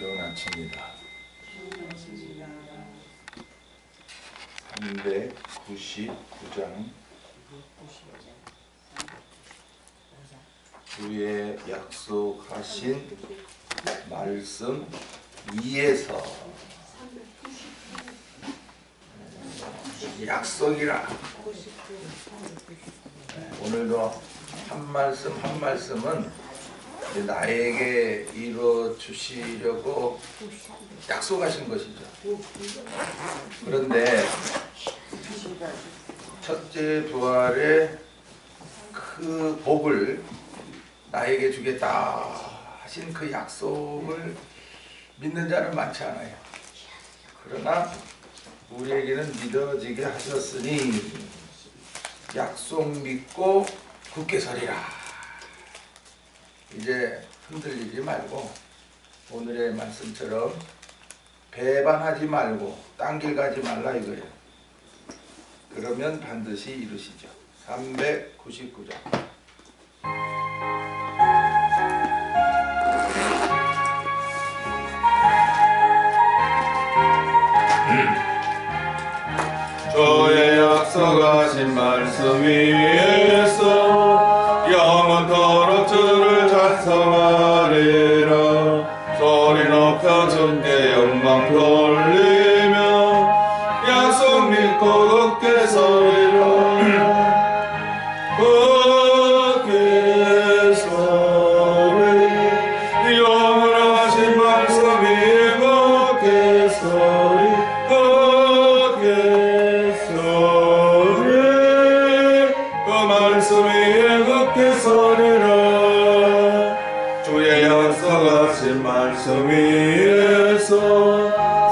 좋은 아침입니다. 399장 주의 약속하신 말씀 위에서 약속이라. 오늘도 한 말씀 한 말씀은 나에게 이루어 주시려고 약속하신 것이죠. 그런데 첫째 부활의 그 복을 나에게 주겠다 하신 그 약속을 믿는 자는 많지 않아요. 그러나 우리에게는 믿어지게 하셨으니 약속 믿고 굳게 서리라. 이제 흔들리지 말고 오늘의 말씀처럼 배반하지 말고 딴 길 가지 말라 이거예요. 그러면 반드시 이루시죠. 399장. 주의 약속하신 말씀 위에서 영원토록 주를 찬송하리라. 소리 높여 주께 영광 돌리며 약속 믿고 굳게 서리라. 굳게 서리 영원하신 말씀 위에 굳게 서리. 말씀 위에 굳게 서리라. 주의 약속하신 말씀 위에서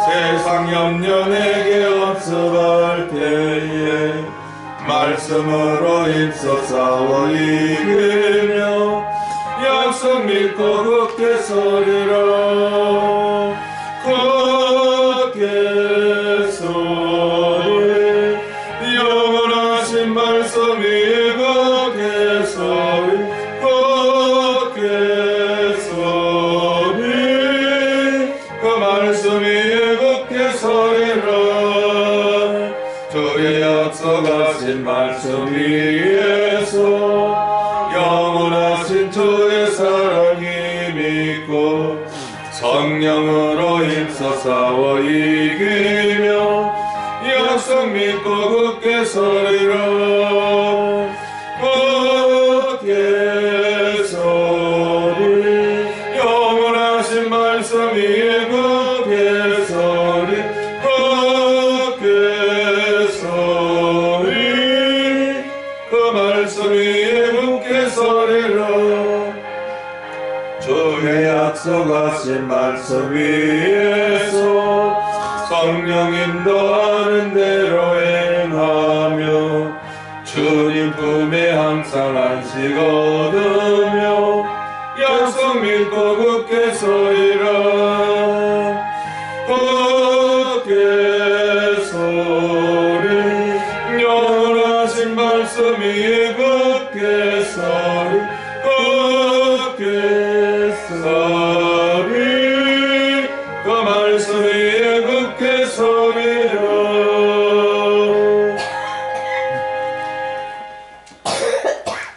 세상 염려 내게 없어갈 때에 말씀으로 힘써 싸워 이기며 약속 믿고 굳게 서리라. 굳게 서리 영원하신 말씀 위에 굳게 서리. 굳게 서리 그 말씀 위에 굳게 서리라. 주의 약속하신 말씀 위에서 영원하신 주의 사랑이 믿고 성령으로 힘써 싸워 이기며 약속 믿고 굳게 서리라. 굳게 서리 영원하신 말씀 위에 굳게 서리. 굳게 서리 그 말씀 위에 굳게 서리라. 주의 약속하신 말씀 위에서 성령 인도하는 대로 행하며 주님 품에 항상 안식 얻으며 약속 믿고 굳게 서리라. 굳게 서리 영원하신 말씀 위에 굳게 서리. 굳게 서리 그 말씀 위에 굳게 서리라.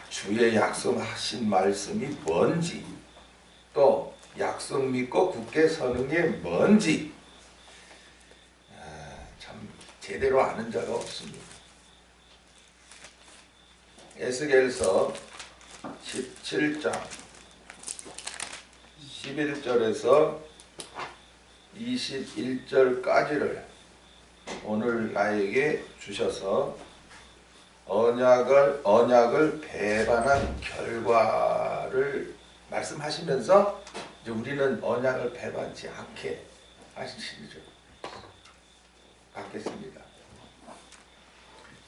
주의 약속하신 말씀이 뭔지, 또 약속 믿고 굳게 서는 게 뭔지 참 제대로 아는 자가 없습니다. 에스겔서 17장 11절에서 21절까지를 오늘 나에게 주셔서 언약을 배반한 결과를 말씀하시면서 이제 우리는 언약을 배반치 않게 하시죠. 받겠습니다.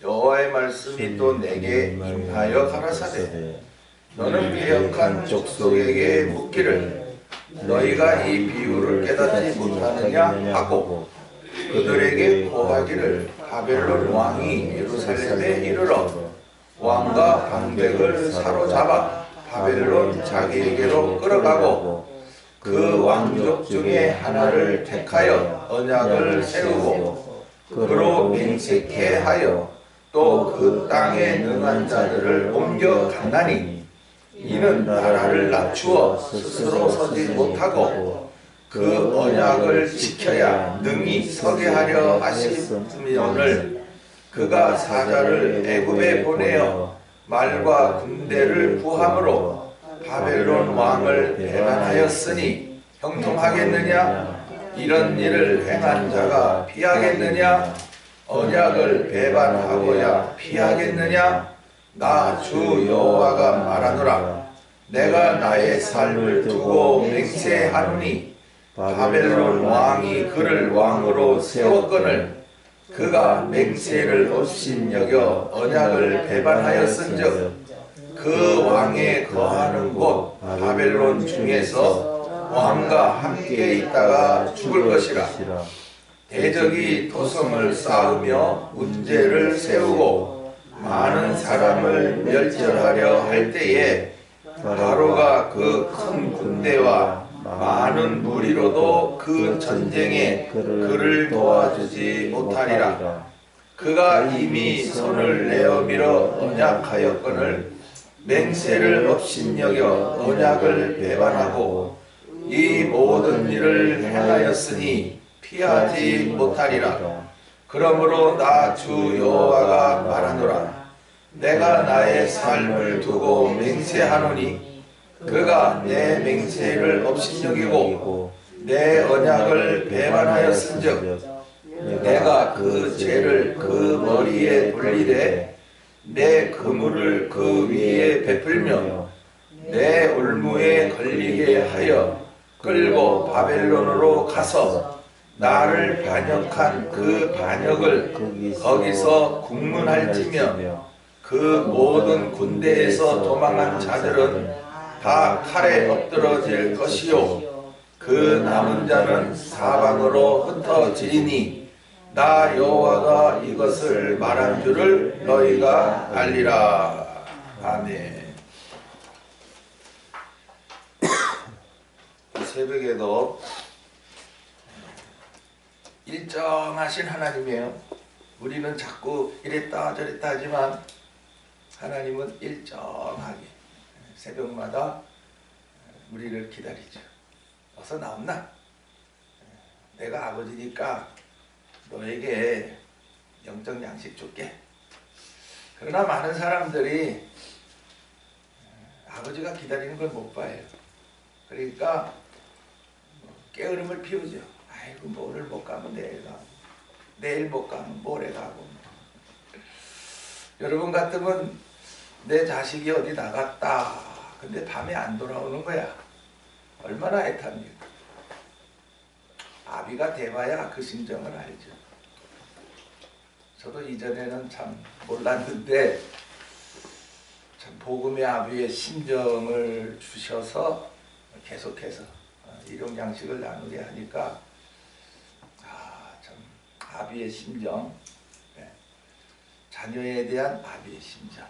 여호와의 말씀이 또 내게 임하여 가라사대 너는 배역한 족속에게 묻기를 너희가 이 비유를 깨닫지 못하느냐 하고 그들에게 고하기를 바벨론 왕이 예루살렘에 이르러 왕과 방백을 사로잡아 바벨론 자기에게로 끌어가고 그 왕족 중에 하나를 택하여 언약을 세우고 그로 맹세케 하여 또 그 땅에 능한 자들을 옮겨 갔나니 이는 나라를 낮추어 스스로 서지 못하고 그 언약을 지켜야 능히 서게 하려 하심이오늘 그가 사자를 애굽에 보내어 말과 군대를 구함으로 바벨론 왕을 배반하였으니 형통하겠느냐? 이런 일을 행한 자가 피하겠느냐? 언약을 배반하고야 피하겠느냐? 나 주 여호와가 말하노라. 내가 나의 삶을 두고 맹세하노니 바벨론 왕이 그를 왕으로 세웠거늘 그가 맹세를 업신여겨 언약을 배반하였은즉 그 왕에 거하는 곳 바벨론 중에서 왕과 함께 있다가 죽을 것이라. 대적이 토성을 쌓으며 문제를 세우고 많은 사람을 멸절하려 할 때에 바로가 그 큰 군대와 많은 무리로도 그 전쟁에 그를 도와주지 못하리라. 그가 이미 손을 내어 밀어 언약하였거늘 맹세를 업신여겨 언약을 배반하고 이 모든 일을 행하였으니 피하지 못하리라. 그러므로 나 주 여호와가 말하노라. 내가 나의 삶을 두고 맹세하노니 그가 내 맹세를 업신여기고 내 언약을 배반하였은즉 내가 그 죄를 그 머리에 돌리되 내 그물을 그 위에 베풀며 내 올무에 걸리게 하여 끌고 바벨론으로 가서 나를 반역한 그 반역을 거기서 국문할지며 그 모든 군대에서 도망한 자들은 다 칼에 엎드러질 것이요 그 남은 자는 사방으로 흩어지리니 나 여호와가 이것을 말한 줄을 너희가 알리라. 아멘. 이 새벽에도 일정하신 하나님이에요. 우리는 자꾸 이랬다 저랬다 하지만 하나님은 일정하게 새벽마다 우리를 기다리죠. 어서 나온나? 내가 아버지니까 너에게 영적 양식 줄게. 그러나 많은 사람들이 아버지가 기다리는 걸 못 봐요. 그러니까 게으름을 피우죠. 아이고 뭐 오늘 못 가면 내일 가고 내일 못 가면 모레 가고. 여러분 같으면 내 자식이 어디 나갔다. 근데 밤에 안 돌아오는 거야. 얼마나 애탑니까? 아비가 돼봐야 그 심정을 알죠. 저도 이전에는 참 몰랐는데 참 복음의 아비의 심정을 주셔서 계속해서 일용 양식을 나누게 하니까 참 아비의 심정, 자녀에 대한 아비의 심정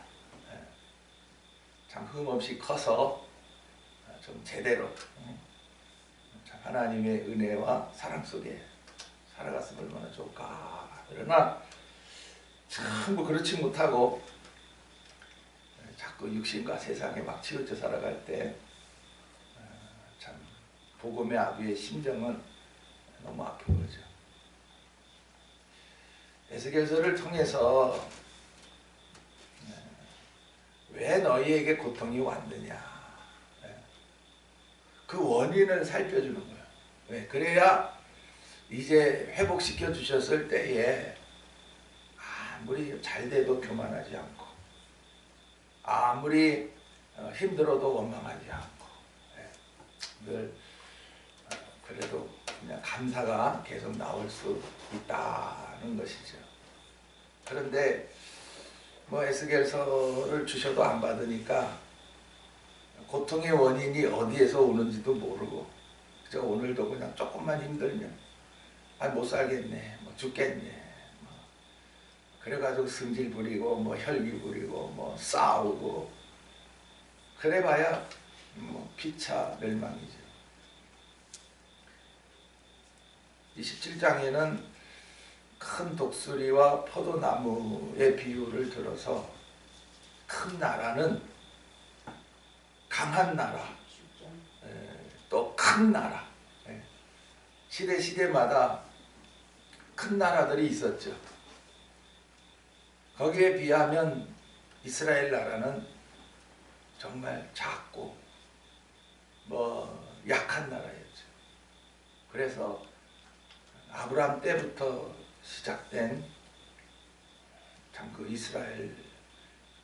참 흠없이 커서 좀 제대로 참 하나님의 은혜와 사랑 속에 살아갔으면 얼마나 좋을까. 그러나 전부 그렇지 못하고 자꾸 육신과 세상에 막 치우쳐 살아갈 때 참 복음의 아비의 심정은 너무 아픈 거죠. 에스겔서를 통해서 왜 너희에게 고통이 왔느냐 그 원인을 살펴주는 거예요. 왜? 그래야 이제 회복시켜 주셨을 때에 아무리 잘 돼도 교만하지 않고 아무리 힘들어도 원망하지 않고 늘 그래도 그냥 감사가 계속 나올 수 있다는 것이죠. 그런데 뭐 에스겔서를 주셔도 안 받으니까 고통의 원인이 어디에서 오는지도 모르고 그저 오늘도 그냥 조금만 힘들면 못 살겠네, 뭐 죽겠네, 그래가지고 승질 부리고 뭐 혈기 부리고 뭐 싸우고 그래봐야 뭐 피차 멸망이죠. 이 17장에는 큰 독수리와 포도나무의 비유를 들어서 큰 나라는 강한 나라, 또 큰 나라, 시대마다 큰 나라들이 있었죠. 거기에 비하면 이스라엘 나라는 정말 작고 약한 나라였죠. 그래서 아브라함 때부터 시작된 참 그 이스라엘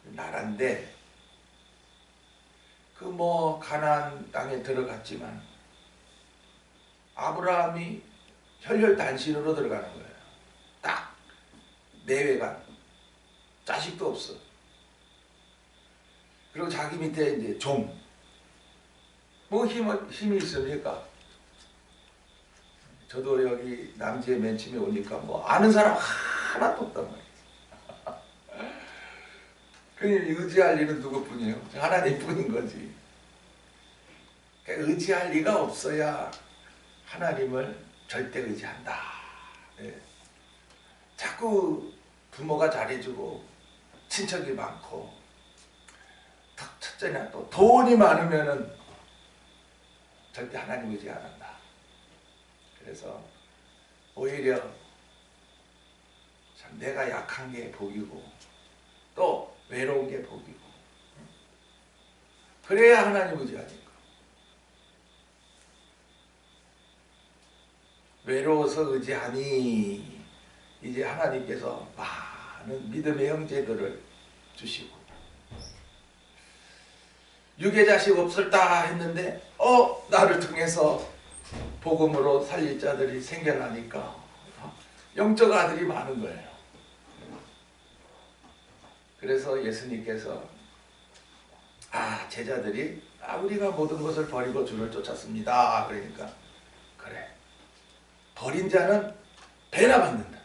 나라인데, 그 가나안 땅에 들어갔지만 아브라함이 혈혈단신으로 들어가는 거예요. 딱 내외간, 자식도 없어. 그리고 자기 밑에 이제 힘이 있습니까? 저도 여기 남지에 맨 처음에 오니까 아는 사람 하나도 없단 말이에요. 그냥 의지할 일은 누구뿐이에요? 하나님뿐인 거지. 그러니까 의지할 리가 없어야 하나님을 절대 의지한다. 네. 자꾸 부모가 잘해주고 친척이 많고, 첫째나 또 돈이 많으면은 절대 하나님 의지 안 한다. 그래서 오히려 참 내가 약한 게 복이고 또 외로운 게 복이고, 그래야 하나님 의지하니까. 외로워서 의지하니 이제 하나님께서 많은 믿음의 형제들을 주시고, 유괴자식 없을까 했는데 나를 통해서 복음으로 살릴 자들이 생겨나니까 영적 아들이 많은 거예요. 그래서 예수님께서 제자들이 우리가 모든 것을 버리고 주를 쫓았습니다. 그러니까 그래, 버린 자는 배나 받는다.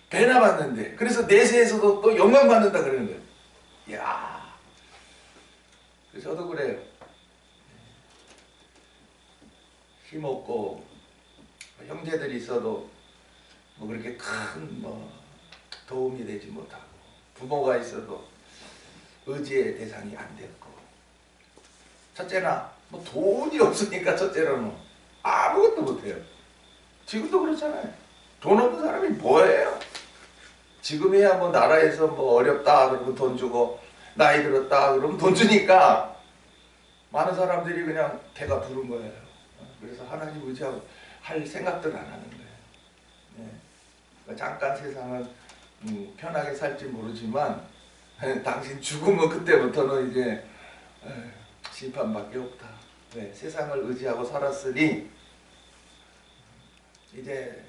배나 받는데, 그래서 내세에서도 또 영광 받는다 그러는 거예요. 이야, 저도 그래요. 힘없고 형제들이 있어도 그렇게 큰 도움이 되지 못하고, 부모가 있어도 의지의 대상이 안 됐고, 첫째나 돈이 없으니까 첫째로는 아무것도 못해요. 지금도 그렇잖아요. 돈 없는 사람이 뭐예요? 지금이야 나라에서 어렵다 그러면 돈 주고, 나이 들었다 그러면 돈 주니까 많은 사람들이 그냥 배가 부른 거예요. 그래서 하나님 의지하고 할 생각들 안 하는 거예요. 네. 잠깐 세상은 편하게 살지 모르지만 당신 죽으면 그때부터는 이제 심판밖에 없다. 네. 세상을 의지하고 살았으니 이제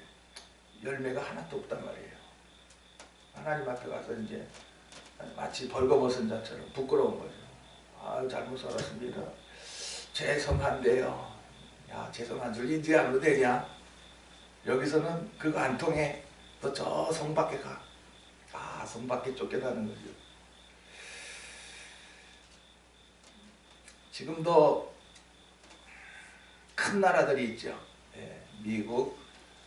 열매가 하나도 없단 말이에요. 하나님 앞에 가서 이제 마치 벌거벗은 자처럼 부끄러운 거죠. 잘못 살았습니다. 죄송한데요. 야, 죄송한 줄 인지 안 되냐? 여기서는 그거 안 통해. 너 저 성 밖에 가. 성 밖에 쫓겨나는 거죠. 지금도 큰 나라들이 있죠. 미국,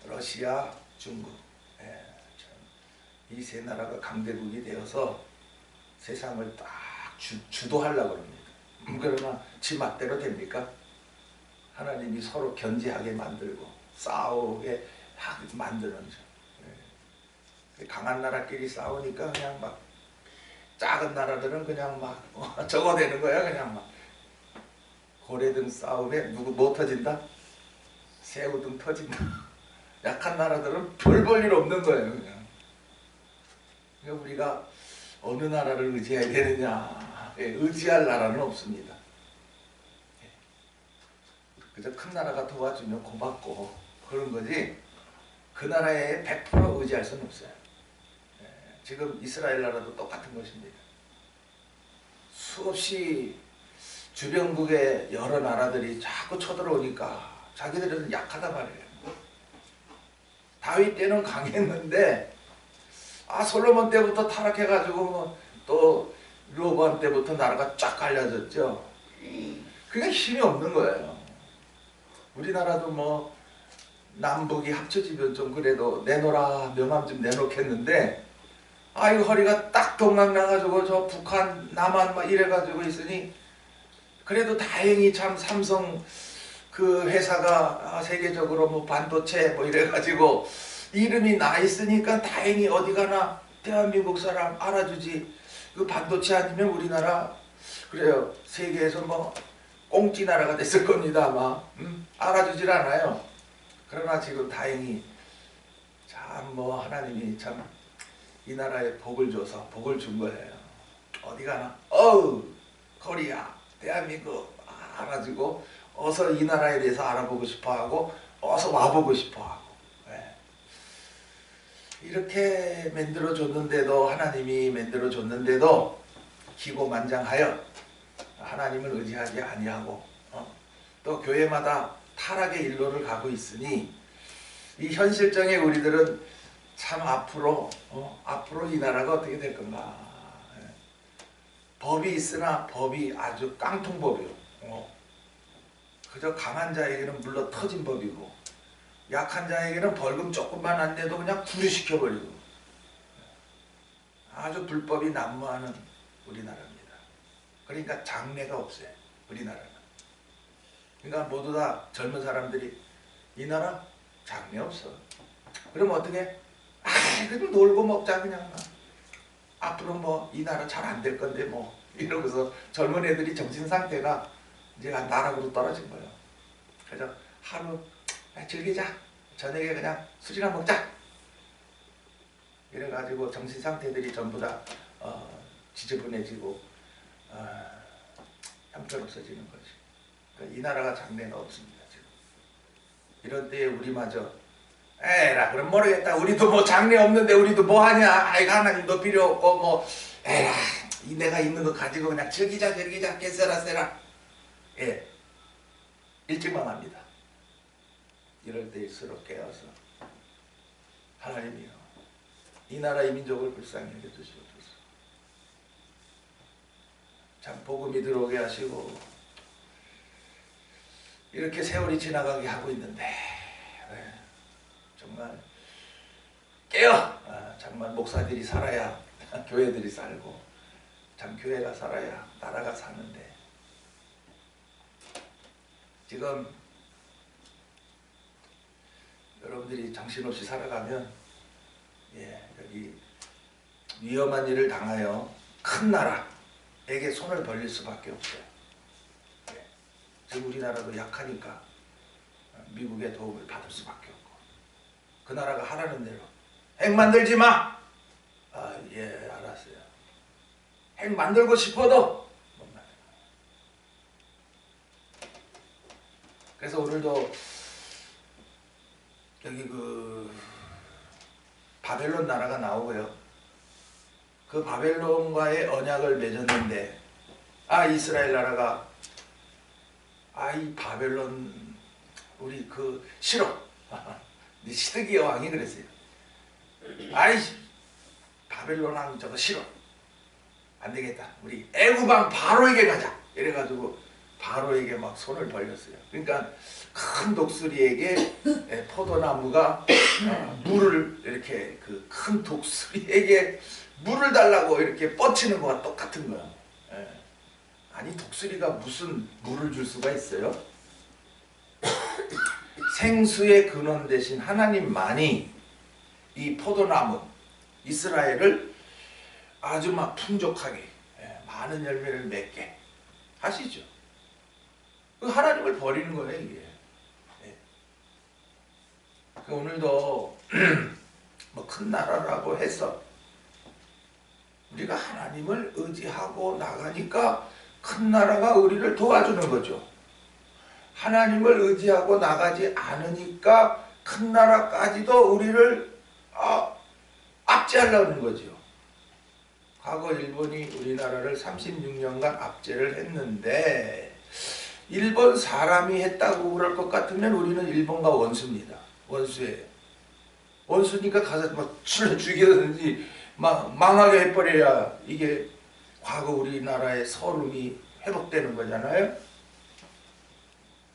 러시아, 중국. 이 세 나라가 강대국이 되어서 세상을 딱 주도하려고 합니다. 그러나 지 맛대로 됩니까? 하나님이 서로 견제하게 만들고 싸우게 만드는 죠. 강한 나라끼리 싸우니까 그냥 작은 나라들은 그냥 저거 되는 거야. 그냥 고래등 싸움에 누구 뭐 터진다? 새우등 터진다. 약한 나라들은 별 볼 일 없는 거예요. 그냥. 그러니까 우리가 어느 나라를 의지해야 되느냐? 의지할 나라는 없습니다. 그저 큰 나라가 도와주면 고맙고 그런 거지, 그 나라에 100% 의지할 수는 없어요. 지금 이스라엘 나라도 똑같은 것입니다. 수없이 주변국의 여러 나라들이 자꾸 쳐들어오니까 자기들은 약하단 말이에요. 다윗 때는 강했는데 솔로몬 때부터 타락해가지고 또 르호보암 때부터 나라가 쫙 갈라졌죠. 그게 힘이 없는 거예요. 우리나라도 남북이 합쳐지면 좀 그래도 내놓으라 명함 좀 내놓겠는데, 아이고 허리가 딱 동강 나가지고 저 북한 남한 막 이래가지고 있으니, 그래도 다행히 참 삼성 그 회사가 세계적으로 뭐 반도체 뭐 이래가지고 이름이 나 있으니까 다행히 어디 가나 대한민국 사람 알아주지. 그 반도체 아니면 우리나라 그래요 세계에서 뭐 꽁찌 나라가 됐을 겁니다 아마. 알아주질 않아요. 그러나 지금 다행히 참 뭐 하나님이 참 이 나라에 복을 줘서 복을 준 거예요. 어디 가나 어우 코리아 대한민국 알아주고 어서 이 나라에 대해서 알아보고 싶어하고 어서 와보고 싶어하고. 네. 이렇게 만들어줬는데도 하나님이 만들어줬는데도 기고만장하여 하나님을 의지하지 아니하고 또 교회마다 타락의 일로를 가고 있으니 이 현실적인 우리들은 참 앞으로 이 나라가 어떻게 될 건가. 법이 있으나 법이 아주 깡통법이요. 그저 강한 자에게는 물러 터진 법이고 약한 자에게는 벌금 조금만 안 내도 그냥 구류시켜버리고 아주 불법이 난무하는 우리나라입니다. 그러니까 장래가 없어요. 우리나라는. 그러니까 모두 다 젊은 사람들이 이 나라 장래 없어. 그럼 어떻게? 그래도 놀고 먹자 그냥. 앞으로 뭐 이 나라 잘 안 될 건데 뭐 이러면서 젊은 애들이 정신 상태가 이제 나락으로 떨어진 거예요. 그래서 하루 즐기자. 저녁에 그냥 술이나 먹자. 이래가지고 정신 상태들이 전부 다 지저분해지고 형편없어지는 거지. 그러니까 이 나라가 장래가 없습니다. 지금. 이런 때에 우리마저 에라 그럼 모르겠다. 우리도 뭐 장래 없는데 우리도 뭐 하냐. 아이고 하나님도 필요 없고 뭐 에라 내가 있는 거 가지고 그냥 즐기자 개세라. 예, 일찍 망합니다. 이럴 때일수록 깨어서 하나님이요 이 나라 이 민족을 불쌍히 여겨주시옵소서. 참 복음이 들어오게 하시고 이렇게 세월이 지나가게 하고 있는데 정말 깨어! 정말 목사들이 살아야 교회들이 살고 참 교회가 살아야 나라가 사는데 지금 여러분들이 정신없이 살아가면 여기 위험한 일을 당하여 큰 나라에게 손을 벌릴 수밖에 없어요. 지금 우리나라도 약하니까 미국의 도움을 받을 수밖에 없고 그 나라가 하라는 대로 핵 만들지 마! 예 알았어요. 핵 만들고 싶어도 못 만들어. 그래서 오늘도 여기 그 바벨론 나라가 나오고요. 그 바벨론과의 언약을 맺었는데 이스라엘 나라가 이 바벨론 우리 그 싫어. 시드기야 왕이 그랬어요. 바벨론 왕 저거 싫어. 안 되겠다. 우리 애굽 왕 바로에게 가자. 이래가지고 바로에게 막 손을 벌렸어요. 그러니까 큰 독수리에게 포도나무가 물을 이렇게 그 큰 독수리에게 물을 달라고 이렇게 뻗치는 거와 똑같은 거야. 아니 독수리가 무슨 물을 줄 수가 있어요? 생수의 근원 대신 하나님만이 이 포도나무 이스라엘을 아주 막 풍족하게 많은 열매를 맺게 하시죠. 하나님을 버리는 거예요 이게. 오늘도 뭐 큰 나라라고 해서 우리가 하나님을 의지하고 나가니까 큰 나라가 우리를 도와주는 거죠. 하나님을 의지하고 나가지 않으니까 큰 나라까지도 우리를 압제하려는 거죠. 과거 일본이 우리나라를 36년간 압제를 했는데 일본 사람이 했다고 그럴 것 같으면 우리는 일본과 원수입니다. 원수예요. 원수니까 가서 막 출러 죽이든지 막 망하게 해버려야 이게 과거 우리나라의 서름이 회복되는 거잖아요.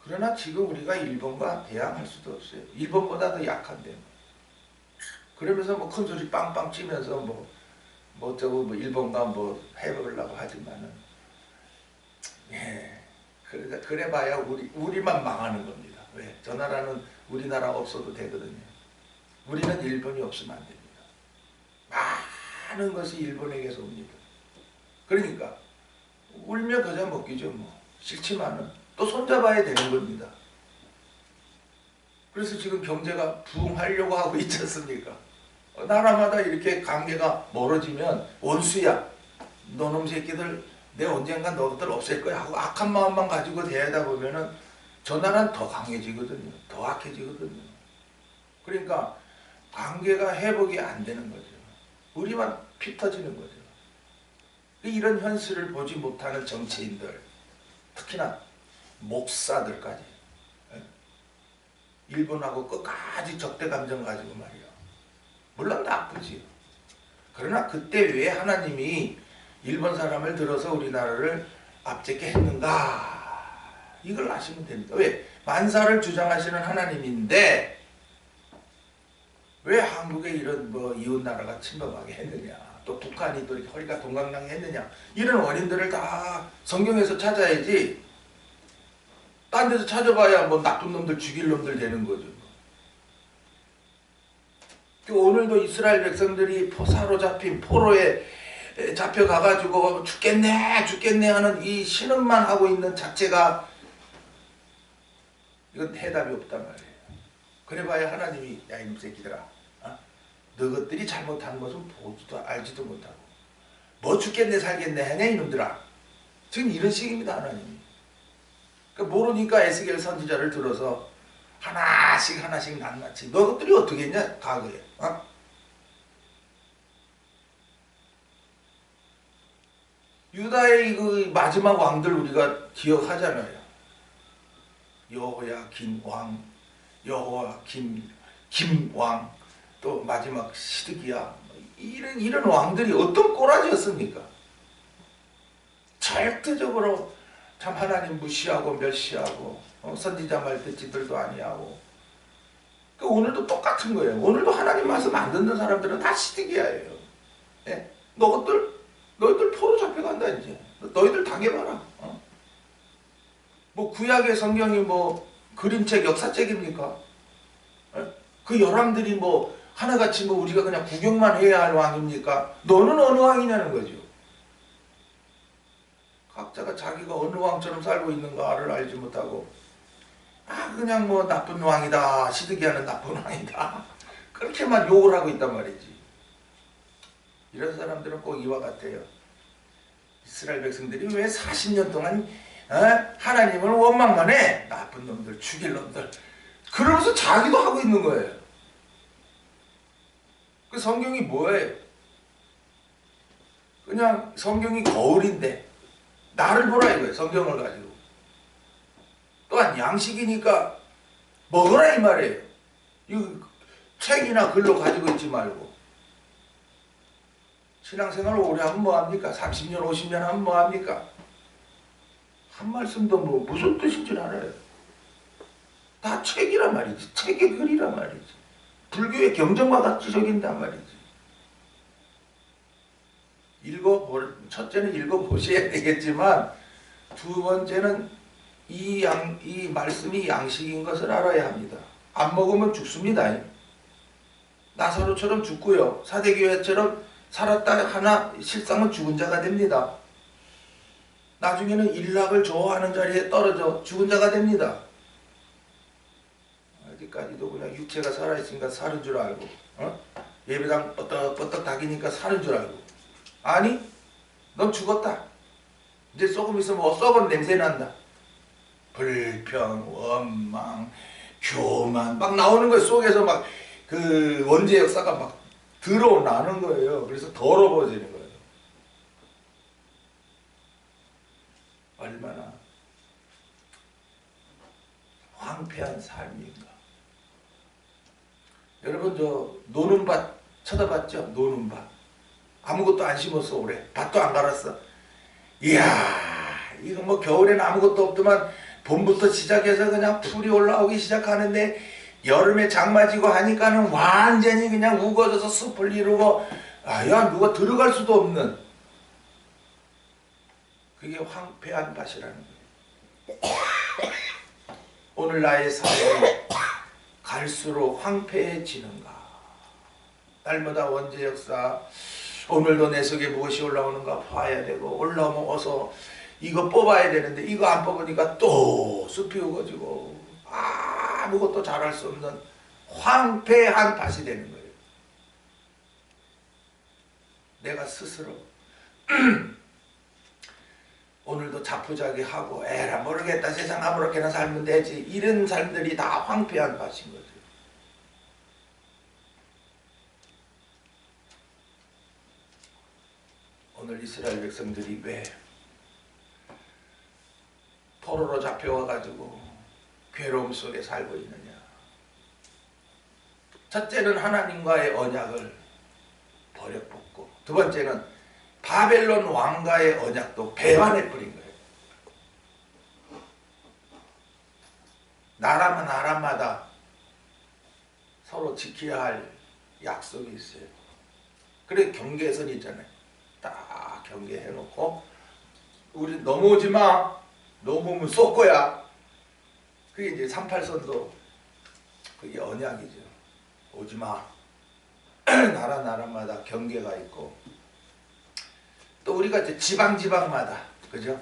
그러나 지금 우리가 일본과 대항할 수도 없어요. 일본보다 더 약한데. 그러면서 뭐 큰 소리 빵빵 치면서 뭐 어쩌고 뭐 일본과 뭐 해보려고 하지만은, 예. 그래봐야 우리만 망하는 겁니다. 왜? 저 나라는 우리나라 없어도 되거든요. 우리는 일본이 없으면 안 됩니다. 많은 것이 일본에게서 옵니다. 그러니까 울며 겨자 먹기죠. 뭐 싫지만은 또 손잡아야 되는 겁니다. 그래서 지금 경제가 부흥하려고 하고 있지 않습니까? 나라마다 이렇게 관계가 멀어지면 원수야, 너놈 새끼들 내 언젠간 너희들 없앨 거야 하고 악한 마음만 가지고 대하다 보면은 저 나라는 더 강해지거든요. 더 악해지거든요. 그러니까 관계가 회복이 안 되는 거죠. 우리만 피 터지는 거죠. 이런 현실을 보지 못하는 정치인들, 특히나 목사들까지 일본하고 끝까지 적대 감정 가지고 말이야. 물론 나쁘지요. 그러나 그때 왜 하나님이 일본 사람을 들어서 우리나라를 압제케 했는가? 이걸 아시면 됩니다. 왜? 만사를 주장하시는 하나님인데 왜 한국에 이런 뭐 이웃 나라가 침범하게 했느냐? 또 북한이 또 이렇게 허리가 동강당해 했느냐? 이런 원인들을 다 성경에서 찾아야지. 딴 데서 찾아봐야 뭐 나쁜 놈들 죽일 놈들 되는 거죠. 오늘도 이스라엘 백성들이 사로잡힌 포로에 잡혀가가지고 죽겠네 하는 이 신음만 하고 있는 자체가 이건 해답이 없단 말이에요. 그래봐야 하나님이 야 이놈 새끼들아, 너것들이 잘못한 것은 보지도 알지도 못하고 뭐 죽겠네 살겠네 하냐 이놈들아. 지금 이런 식입니다 하나님이. 그러니까 모르니까 에스겔 선지자를 들어서 하나씩 낱낱이 너것들이 어떻게 했냐 과거에. 유다의 그 마지막 왕들 우리가 기억하잖아요. 여호야김 왕, 김왕, 또 마지막 시드기야. 이런 왕들이 어떤 꼬라지였습니까? 절대적으로 참 하나님 무시하고 멸시하고 선지자 말 듣지들도 아니하고. 그러니까 오늘도 똑같은 거예요. 오늘도 하나님 말씀 안 듣는 사람들은 다 시드기야예요. 예? 너희들 포로 잡혀간다 이제. 너희들 당해봐라. 뭐 구약의 성경이 뭐 그림책 역사책입니까? 그 열왕들이 뭐 하나같이 뭐 우리가 그냥 구경만 해야 할 왕입니까? 너는 어느 왕이냐는 거죠. 각자가 자기가 어느 왕처럼 살고 있는가를 알지 못하고 그냥 뭐 나쁜 왕이다, 시드기야는 나쁜 왕이다, 그렇게만 욕을 하고 있단 말이지. 이런 사람들은 꼭 이와 같아요. 이스라엘 백성들이 왜 40년 동안 하나님을 원망만 해? 나쁜 놈들, 죽일 놈들. 그러면서 자기도 하고 있는 거예요. 그 성경이 뭐예요? 그냥 성경이 거울인데 나를 보라 이거예요. 성경을 가지고. 또한 양식이니까 먹으라 이 말이에요. 이 책이나 글로 가지고 있지 말고. 신앙생활을 오래 하면 뭐합니까? 30년 50년 하면 뭐합니까? 한 말씀도 뭐 무슨 뜻인 줄 알아요. 다 책이란 말이지. 책의 글이란 말이지. 불교의 경전과 같이 적인단 말이지. 첫째는 읽어보셔야 되겠지만 두 번째는 이 말씀이 양식인 것을 알아야 합니다. 안 먹으면 죽습니다. 나사로처럼 죽고요. 사대교회처럼 살았다 하나 실상은 죽은 자가 됩니다. 나중에는 일락을 좋아하는 자리에 떨어져 죽은 자가 됩니다. 아직까지도 그냥 육체가 살아있으니까 사는 줄 알고 예배당 뻗떡 다기니까 사는 줄 알고 아니 넌 죽었다. 이제 조금 있으면 뭐 썩은 냄새 난다. 불평, 원망, 교만 막 나오는 거예요. 속에서 막 그 원죄 역사가 막 드러나는 거예요. 그래서 더러워지는 거예요. 얼마나 황폐한 삶인가. 여러분 저 노는 밭 쳐다봤죠? 노는 밭. 아무것도 안 심었어 올해. 밭도 안 갈았어. 이야 이거 뭐 겨울에는 아무것도 없더만 봄부터 시작해서 그냥 풀이 올라오기 시작하는데 여름에 장마지고 하니까는 완전히 그냥 우거져서 숲을 이루고 야 누가 들어갈 수도 없는 그게 황폐한 밭이라는 거예요. 오늘 나의 삶이 갈수록 황폐해지는가? 날마다 원죄 역사 오늘도 내 속에 무엇이 올라오는가 봐야 되고 올라오면 어서 이거 뽑아야 되는데 이거 안 뽑으니까 또 숲이 우거지고 아무것도 잘할 수 없는 황폐한 밭이 되는 거예요. 내가 스스로 오늘도 자포자기하고 에라 모르겠다 세상 아무렇게나 살면 되지 이런 삶들이 다 황폐한 밭인 거죠. 오늘 이스라엘 백성들이 왜 포로로 잡혀와가지고 괴로움 속에 살고 있느냐. 첫째는 하나님과의 언약을 버려먹고 두 번째는 바벨론 왕과의 언약도 배반해버린 거예요. 나라마다 서로 지켜야 할 약속이 있어요. 그래 경계선이 있잖아요. 딱 경계해놓고 우리 넘어오지 마. 넘어오면 쏠 거야. 그게 이제 38선도 그게 언약이죠. 오지 마. 나라마다 경계가 있고 또 우리가 이제 지방마다 그죠?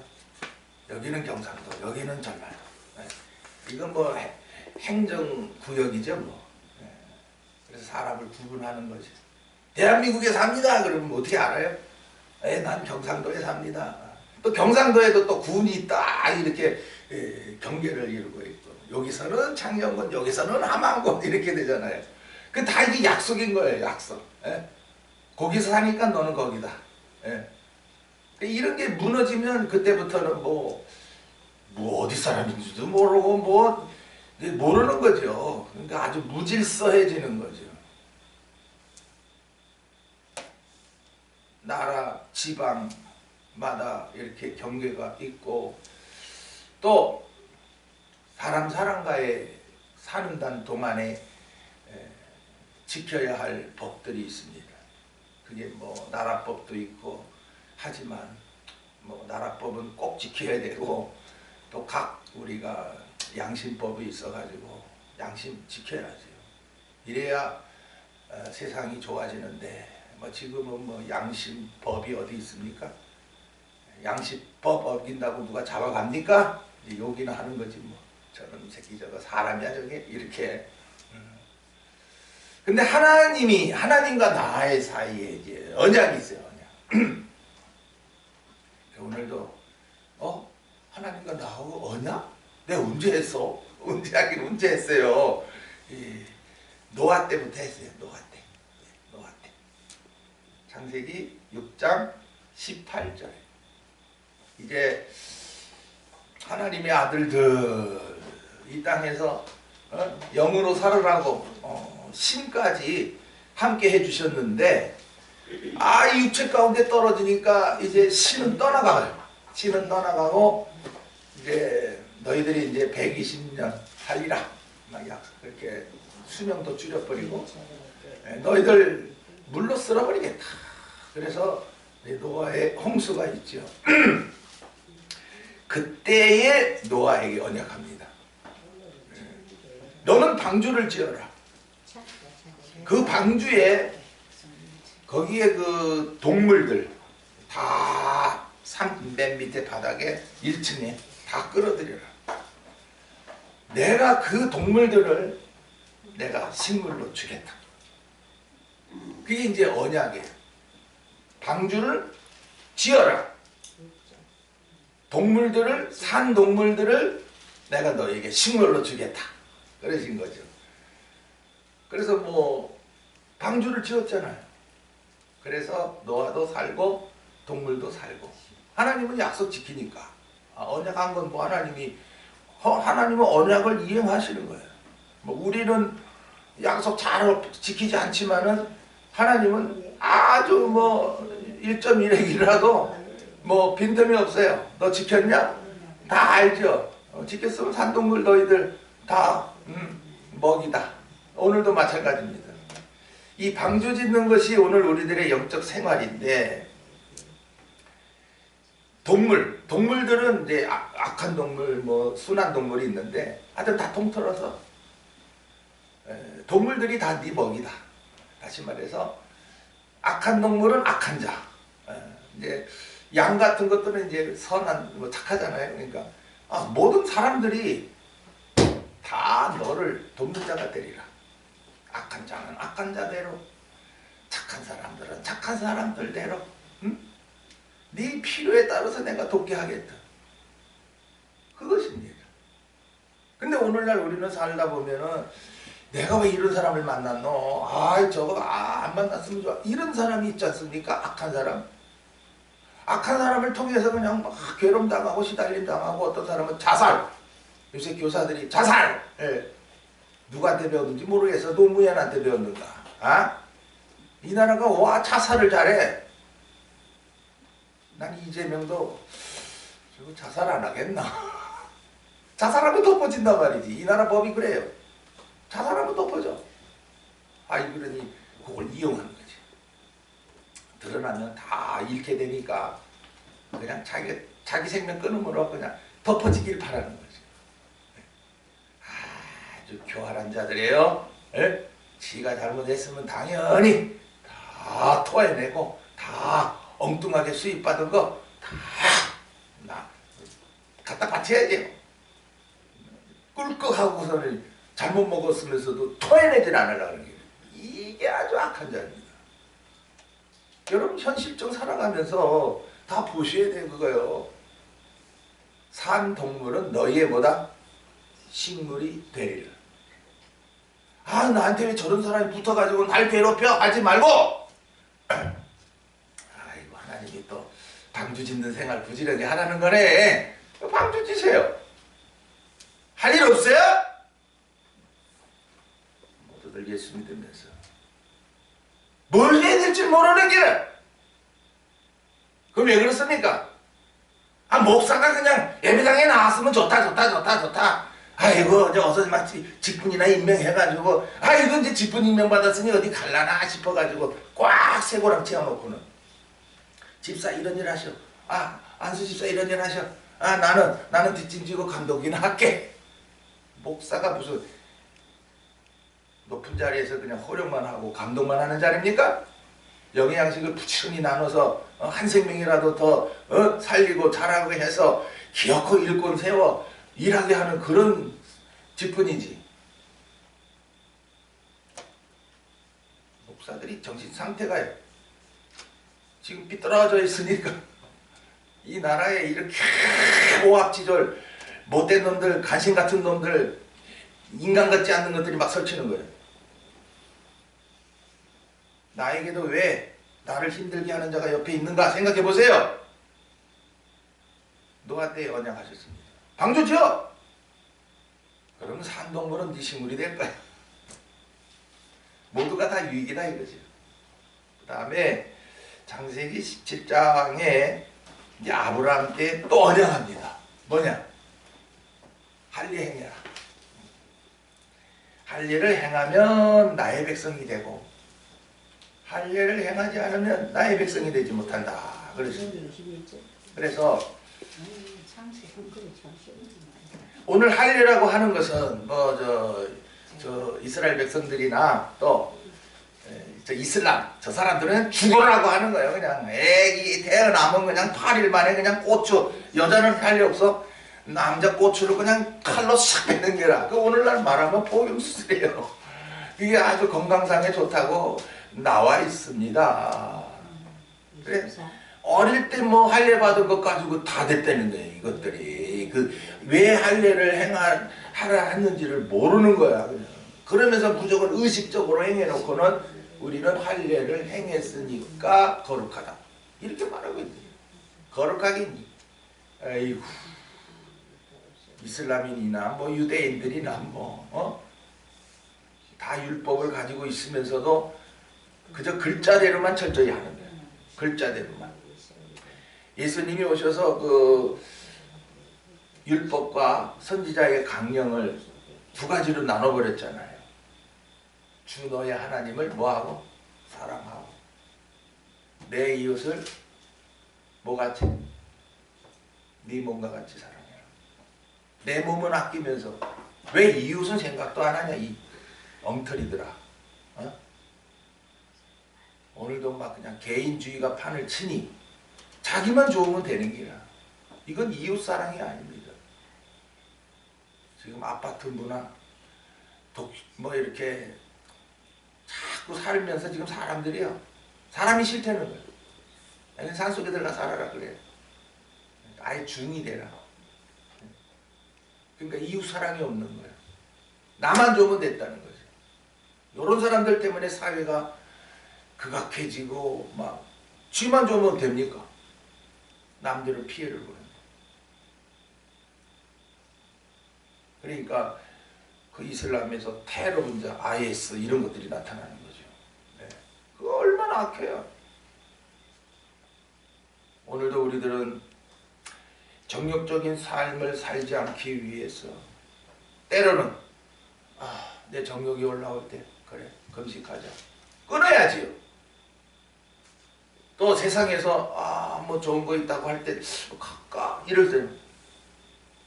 여기는 경상도, 여기는 전라도. 이건 뭐 행정구역이죠 뭐. 그래서 사람을 구분하는 거지. 대한민국에 삽니다. 그러면 어떻게 알아요? 난 경상도에 삽니다. 또 경상도에도 또 군이 딱 이렇게 경계를 이루고 있고 여기서는 창녕군, 여기서는 함안군 이렇게 되잖아요. 그 다 이게 약속인 거예요. 약속. 거기서 사니까 너는 거기다. 이런 게 무너지면 그때부터는 뭐 어디 사람인지도 모르고 뭐 모르는 거죠. 그러니까 아주 무질서해지는 거죠. 나라, 지방마다 이렇게 경계가 있고 또 사람과의 사는 동안에 지켜야 할 법들이 있습니다. 그게 뭐 나라법도 있고 하지만 뭐 나라법은 꼭 지켜야 되고 또 각 우리가 양심법이 있어가지고 양심 지켜야죠. 이래야 세상이 좋아지는데 뭐 지금은 뭐 양심법이 어디 있습니까? 양심법 어긴다고 누가 잡아갑니까? 욕이나 하는 거지 뭐. 저런 새끼 저거 사람이야 저게 이렇게. 근데 하나님과 나의 사이에 이제 언약이 있어요. 언약. 오늘도 하나님과 나하고 언약? 내가 언제 했어? 언제 하긴 언제 했어요? 노아 때부터 했어요. 노아 때. 창세기 6장 18절. 이제 하나님의 아들들 이 땅에서 영으로 살으라고 신까지 함께 해주셨는데 이 육체 가운데 떨어지니까 이제 신은 떠나가요. 신은 떠나가고 이제 너희들이 이제 120년 살리라 막 그렇게 수명도 줄여버리고 너희들 물로 쓸어버리겠다. 그래서 노아의 홍수가 있죠. 그때에 노아에게 언약합니다. 너는 방주를 지어라. 그 방주에 거기에 그 동물들 다 산 맨 밑에 바닥에 1층에 다 끌어들여라. 내가 그 동물들을 내가 식물로 주겠다. 그게 이제 언약이에요. 방주를 지어라. 산 동물들을 내가 너에게 식물로 주겠다. 그러신 거죠. 그래서 뭐 방주를 지었잖아요. 그래서 노아도 살고 동물도 살고 하나님은 약속 지키니까 언약한 건 뭐 하나님은 언약을 이행하시는 거예요. 뭐 우리는 약속 잘 지키지 않지만은 하나님은 아주 뭐 1.1핵이라도 뭐 빈틈이 없어요. 너 지켰냐? 다 알죠. 지켰으면 산동물 너희들 다 먹이다. 오늘도 마찬가지입니다. 이 방주 짓는 것이 오늘 우리들의 영적 생활인데, 동물들은 이제 악한 동물, 뭐 순한 동물이 있는데 하여튼 다 통틀어서 동물들이 다 네 먹이다. 다시 말해서 악한 동물은 악한 자. 이제 양 같은 것들은 이제 선한, 뭐 착하잖아요. 그러니까 모든 사람들이 다 너를 돕는 자가 되리라. 악한 자는 악한 자대로, 착한 사람들은 착한 사람들대로, 네 필요에 따라서 내가 돕게 하겠다. 그것입니다. 근데 오늘날 우리는 살다 보면은 내가 왜 이런 사람을 만났노? 저거 안 만났으면 좋아. 이런 사람이 있지 않습니까? 악한 사람. 악한 사람을 통해서 그냥 막 괴로움 당하고 시달림 당하고, 어떤 사람은 자살. 요새 교사들이 자살. 누구한테 배웠는지 모르겠어. 노무현한테 배웠는가? 이 나라가 와 자살을 잘해. 난 이재명도 저거 자살 안 하겠나? 자살하면 덮어진단 말이지. 이 나라 법이 그래요. 자살하면 덮어져. 그러니 그걸 이용하는 거지. 드러나면 다 잃게 되니까 그냥 자기 생명 끊음으로 그냥 덮어지길 바라는 거지. 아주 교활한 자들이에요. 지가 잘못했으면 당연히 다 토해내고, 다 엉뚱하게 수입받은 거 다 갖다 바쳐야지. 꿀꺽하고서는 잘못 먹었으면서도 토해내질 않으려는 게, 이게 아주 악한 자입니다. 여러분 현실적 살아가면서 다 보셔야 되는 거예요. 산 동물은 너희의 뭐다? 식물이 되리라. 나한테 왜 저런 사람이 붙어가지고 날 괴롭혀? 하지 말고! 아이고, 하나님이 또 방주 짓는 생활 부지런히 하라는 거네. 방주 지세요. 할 일 없어요? 모두들 예수 믿으면서 뭘 해야 될지 모르는 길. 그럼 왜 그렇습니까? 목사가 그냥 예배당에 나왔으면 좋다. 아이고, 이제 어서 마치 직분이나 임명해가지고, 이거 이제 직분 임명 받았으니 어디 갈라나 싶어가지고 꽉 새고랑 채워놓고는, 집사 이런 일 하셔. 안수 집사 이런 일 하셔. 나는 뒷짐지고 감독이나 할게. 목사가 무슨 높은 자리에서 그냥 호령만 하고 감독만 하는 자리입니까? 영의 양식을 부지런히 나눠서 한 생명이라도 더 살리고 잘하고 해서 기어코 일꾼 세워 일하게 하는 그런 직분이지. 목사들이 정신 상태가 지금 삐뚤어져 있으니까 이 나라에 이렇게 오합지졸 못된 놈들, 간신 같은 놈들, 인간 같지 않는 것들이 막 설치는 거예요. 나에게도 왜 나를 힘들게 하는 자가 옆에 있는가 생각해 보세요. 노아때에 언약하셨습니다. 방주 지어! 그러면 산동물은 네 식물이 될 거야. 모두가 다 유익이다 이거죠. 그 다음에 창세기 17장에 아브라함 때 또 언약합니다. 뭐냐? 할례 행해라. 할례를 행하면 나의 백성이 되고, 할례를 행하지 않으면 나의 백성이 되지 못한다. 그래서 오늘 할례라고 하는 것은 저 이스라엘 백성들이나 또 저 이슬람 저 사람들은 죽어라고 하는 거예요. 그냥 애기 태어나면 그냥 8일 만에 그냥 고추, 여자는 할례 없어. 남자 고추를 그냥 칼로 싹 뱉는 게라. 그 오늘날 말하면 포용수술이에요. 이게 아주 건강상에 좋다고 나와 있습니다. 그래 어릴 때 뭐 할례 받은 것 가지고 다 됐다는 거예요. 이것들이 왜 할례를 하라 했는지를 모르는 거야. 그냥. 그러면서 무조건 의식적으로 행해놓고는 우리는 할례를 행했으니까 거룩하다 이렇게 말하고 있는 거예요. 거룩하긴 아이고 이슬람인이나 뭐 유대인들이나 다 율법을 가지고 있으면서도 그저 글자대로만 철저히 하는 거예요. 글자대로만. 예수님이 오셔서 율법과 선지자의 강령을 두 가지로 나눠버렸잖아요. 주 너의 하나님을 뭐하고? 사랑하고 내 이웃을 뭐같이? 네 몸과 같이 사랑해라. 내 몸은 아끼면서 왜 이웃은 생각도 안 하냐 이 엉터리들아. 어? 오늘도 막 그냥 개인주의가 판을 치니 자기만 좋으면 되는 기라. 이건 이웃사랑이 아닙니다. 지금 아파트 문화 뭐 이렇게 자꾸 살면서 지금 사람들이요 사람이 싫다는 거예요. 산속에 들어가 살아라 그래요. 아예 중이 되라. 그러니까 이웃사랑이 없는 거예요. 나만 좋으면 됐다는 거죠. 이런 사람들 때문에 사회가 극악해지고 막 쥐만 좋으면 됩니까? 남들은 피해를 보는 거예요. 그러니까 그 이슬람에서 테러분자, IS 이런 것들이 나타나는 거죠. 네. 그거 얼마나 악해요. 오늘도 우리들은 정욕적인 삶을 살지 않기 위해서 때로는 내 정욕이 올라올 때 그래 금식하자 끊어야지요. 또 세상에서 뭐 좋은 거 있다고 할 때 갈까 이럴 때는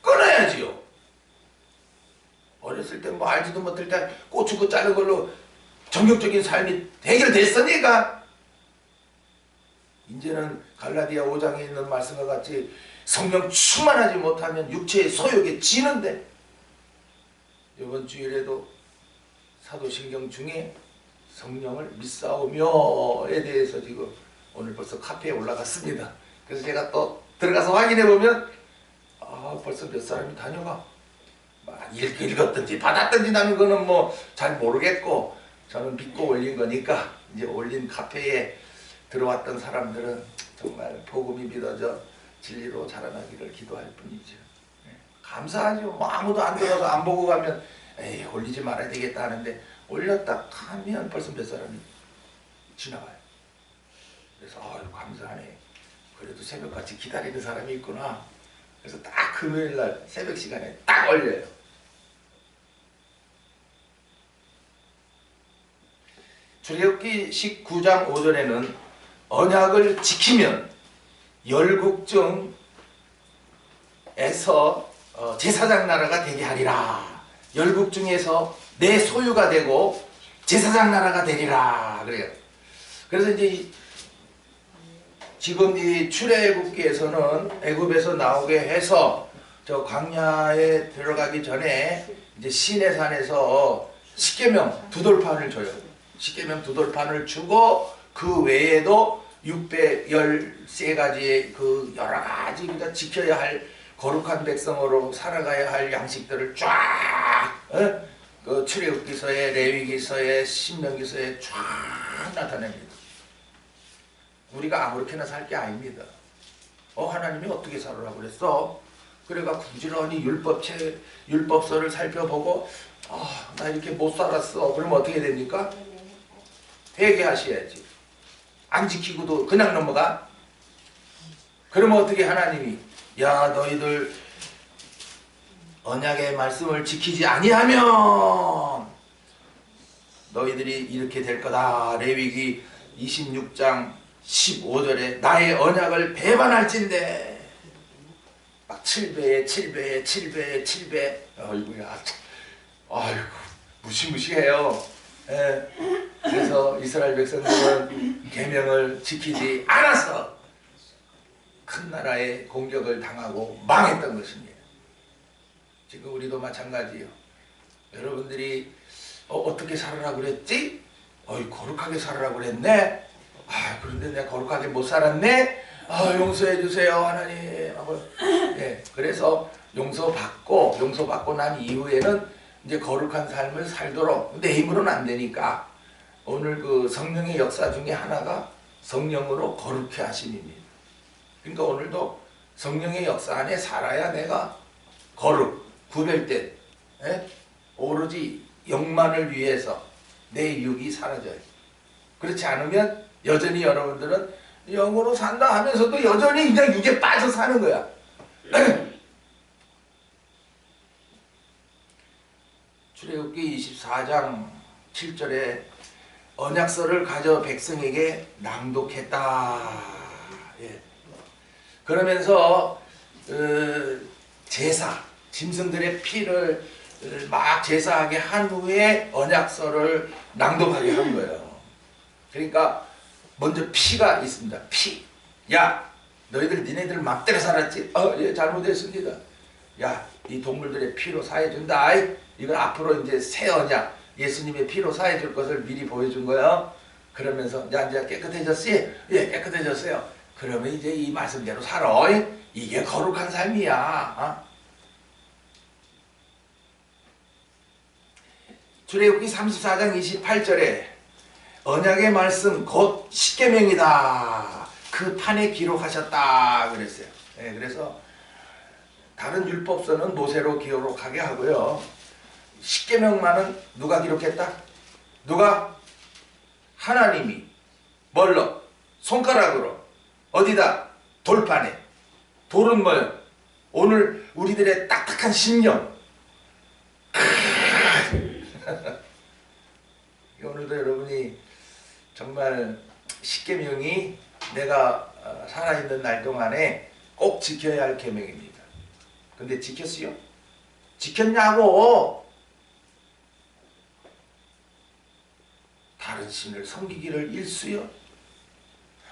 끊어야지요. 어렸을 때 뭐 알지도 못할 때 고추고 자른 걸로 정욕적인 삶이 해결됐으니까 이제는 갈라디아 5장에 있는 말씀과 같이 성령 충만하지 못하면 육체의 소욕에 지는데, 이번 주일에도 사도신경 중에 성령을 믿사오며에 대해서 지금 오늘 벌써 카페에 올라갔습니다. 그래서 제가 또 들어가서 확인해 보면 벌써 몇 사람이 다녀가. 읽었든지 받았든지 나는 거는 뭐 잘 모르겠고, 저는 믿고 올린 거니까 이제 올린 카페에 들어왔던 사람들은 정말 복음이 믿어져 진리로 자라나기를 기도할 뿐이죠. 감사하죠. 뭐 아무도 안 들어서 안 보고 가면 에이 올리지 말아야 되겠다 하는데, 올렸다 하면 벌써 몇 사람이 지나가요. 그래서 감사하네. 그래도 새벽같이 기다리는 사람이 있구나. 그래서 딱 금요일날 새벽 시간에 딱 올려요. 출애굽기 19장 5절에는 언약을 지키면 열국중에서 제사장 나라가 되게 하리라. 열국중에서 내 소유가 되고 제사장 나라가 되리라 그래요. 그래서 이제 지금 이 출애굽기에서는 애굽에서 나오게 해서 저 광야에 들어가기 전에 이제 시내산에서 십계명 두 돌판을 줘요. 십계명 두 돌판을 주고 그 외에도 613가지의 그 여러 가지 우리가 지켜야 할 거룩한 백성으로 살아가야 할 양식들을 쫙 그 출애굽기서에 레위기서에 신명기서에 쫙 나타냅니다. 우리가 아무렇게나 살 게 아닙니다. 하나님이 어떻게 살으라고 그랬어? 그래가 부지런히 율법서를 살펴보고 나 이렇게 못 살았어. 그러면 어떻게 됩니까? 회개하셔야지. 안 지키고도 그냥 넘어가? 그러면 어떻게 하나님이 야 너희들 언약의 말씀을 지키지 아니하면 너희들이 이렇게 될 거다. 레위기 26장 15절에 나의 언약을 배반할진대 막 7배에 7배에 7배에 7배. 아이고야, 아이고 무시무시해요. 예. 그래서 이스라엘 백성들은 계명을 지키지 않아서 큰 나라의 공격을 당하고 망했던 것입니다. 지금 우리도 마찬가지예요. 여러분들이 어떻게 살으라고 그랬지? 거룩하게 살으라고 그랬네. 그런데 내가 거룩하게 못 살았네. 용서해 주세요 하나님. 네, 그래서 용서받고 난 이후에는 이제 거룩한 삶을 살도록, 내 힘으로는 안 되니까 오늘 그 성령의 역사 중에 하나가 성령으로 거룩해 하심입니다. 그러니까 오늘도 성령의 역사 안에 살아야 내가 구별된 오로지 영만을 위해서 내 육이 사라져요. 그렇지 않으면 여전히 여러분들은 영으로 산다 하면서도 여전히 그냥 육에 빠져 사는 거야. 출애굽기 24장 7절에 언약서를 가져 백성에게 낭독했다. 예. 그러면서 제사, 짐승들의 피를 막 제사하게 한 후에 언약서를 낭독하게 한 거예요. 그러니까 먼저 피가 있습니다. 피. 야, 너희들 니네들 맘대로 살았지? 예, 잘못했습니다. 야, 이 동물들의 피로 사해준다. 이건 앞으로 이제 새 언약, 예수님의 피로 사해줄 것을 미리 보여준 거예요. 그러면서 야, 이제 깨끗해졌지? 예, 깨끗해졌어요. 그러면 이제 이 말씀대로 살아. 이게 거룩한 삶이야. 출애굽기 34장 28절에 언약의 말씀 곧 십계명이다. 그 판에 기록하셨다 그랬어요. 네, 그래서 다른 율법서는 모세로 기록하게 하고요. 십계명만은 누가 기록했다? 누가? 하나님이 뭘로? 손가락으로. 어디다? 돌판에. 돌은 뭐예요? 오늘 우리들의 딱딱한 신령. 오늘도 여러분이 정말 십계명이 내가 살아있는 날 동안에 꼭 지켜야 할 계명입니다. 근데 지켰어요? 지켰냐고! 다른 신을 섬기기를 일쑤요?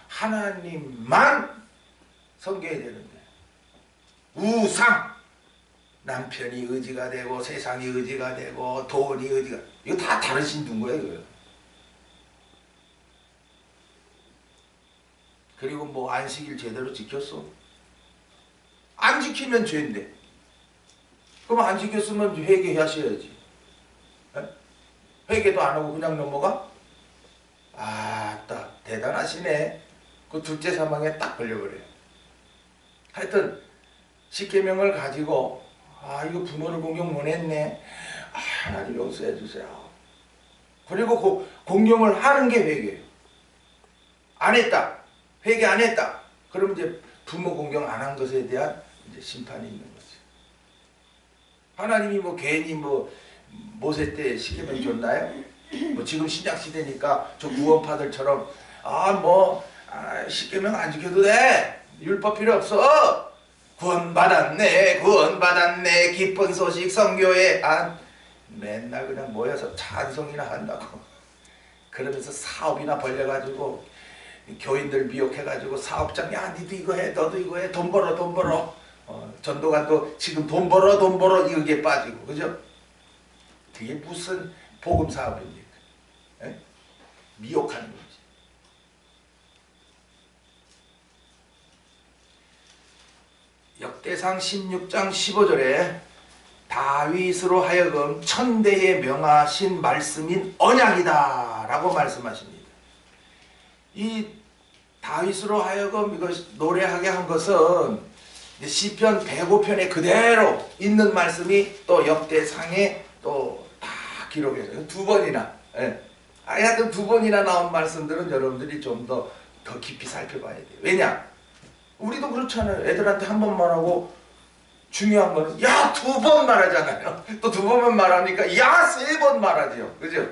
하나님만 섬겨야 되는데 우상! 남편이 의지가 되고 세상이 의지가 되고 돈이 의지가, 이거 다 다른 신 둔 거예요. 이거. 그리고 뭐 안식일 제대로 지켰어? 안 지키면 죄인데. 그럼 안 지켰으면 회개하셔야지. 회개도 안 하고 그냥 넘어가? 딱 대단하시네. 그 둘째 사망에 딱 걸려버려요. 하여튼 십계명을 가지고 이거 부모를 공경 못 했네. 하나님 용서해 주세요. 그리고 공경을 하는 게 회개예요. 안 했다. 회개 안 했다. 그럼 이제 부모 공경 안 한 것에 대한 이제 심판이 있는 거죠. 하나님이 뭐 괜히 뭐 모세 때 십계명 줬나요? 뭐 지금 신약 시대니까 저 구원파들처럼 십계명 안 지켜도 돼. 율법 필요 없어. 구원받았네, 구원받았네, 기쁜 소식 선교회. 맨날 그냥 모여서 찬송이나 한다고. 그러면서 사업이나 벌려가지고 교인들 미혹해가지고 사업장, 야 니도 이거 해, 너도 이거 해, 돈 벌어, 돈 벌어. 전도관도 지금 돈 벌어 이게 빠지고, 그죠? 그게 무슨 복음 사업입니까? 에? 미혹하는 거지. 역대상 16장 15절에 다윗으로 하여금 천대에 명하신 말씀인 언약이다 라고 말씀하십니다. 이 다윗으로 하여금 이거 노래하게 한 것은 시편 105편에 그대로 있는 말씀이 또 역대상에 또 다 기록해서 두 번이나, 하여튼 두 번이나 나온 말씀들은 여러분들이 좀 더 깊이 살펴봐야 돼요. 왜냐? 우리도 그렇잖아요. 애들한테 한 번 말하고 중요한 거는 야, 두 번 말하잖아요. 또 두 번만 말하니까 야, 세 번 말하지요. 그죠?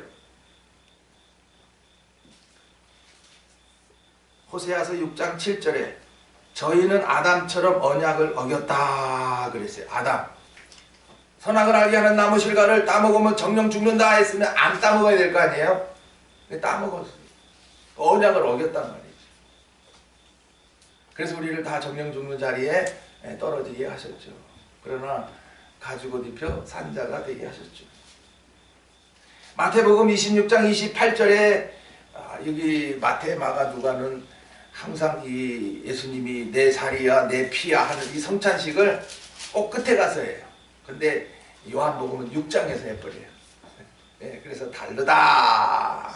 호세아서 6장 7절에 저희는 아담처럼 언약을 어겼다 그랬어요. 아담. 선악을 알게 하는 나무 실과를 따먹으면 정령 죽는다 했으면 안 따먹어야 될 거 아니에요? 따먹었어요. 언약을 어겼단 말이에요. 그래서 우리를 다 정령 죽는 자리에 떨어지게 하셨죠. 그러나 가죽 옷 입혀 산자가 되게 하셨죠. 마태복음 26장 28절에 여기 마태, 마가, 누가는 항상 이 예수님이 내 살이야 내 피야 하는 이 성찬식을 꼭 끝에 가서 해요. 근데 요한복음은 6장에서 해버려요. 그래서 다르다.